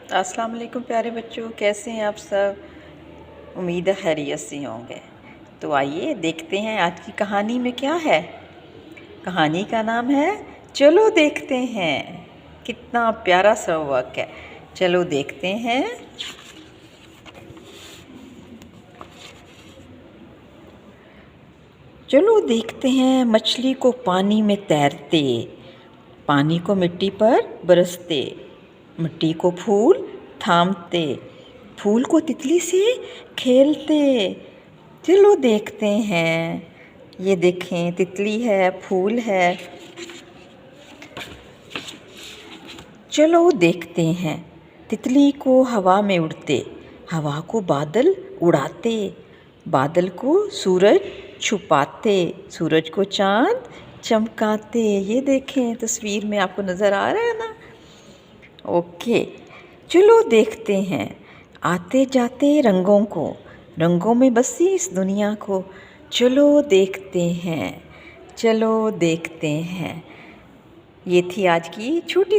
अस्सलाम वालेकुम प्यारे बच्चों, कैसे हैं आप सब। उम्मीद है खैरियत से होंगे। तो आइए देखते हैं आज की कहानी में क्या है। कहानी का नाम है चलो देखते हैं। कितना प्यारा सा वाक़या है। चलो देखते हैं। चलो देखते हैं मछली को पानी में तैरते, पानी को मिट्टी पर बरसते, मिट्टी को फूल थामते, फूल को तितली से खेलते। चलो देखते हैं। ये देखें, तितली है, फूल है। चलो देखते हैं। तितली को हवा में उड़ते, हवा को बादल उड़ाते, बादल को सूरज छुपाते, सूरज को चाँद चमकाते। ये देखें, तस्वीर में आपको नज़र आ रहा है ना। ओके, चलो देखते हैं। आते जाते रंगों को, रंगों में बसी इस दुनिया को। चलो देखते हैं, चलो देखते हैं। ये थी आज की छोटी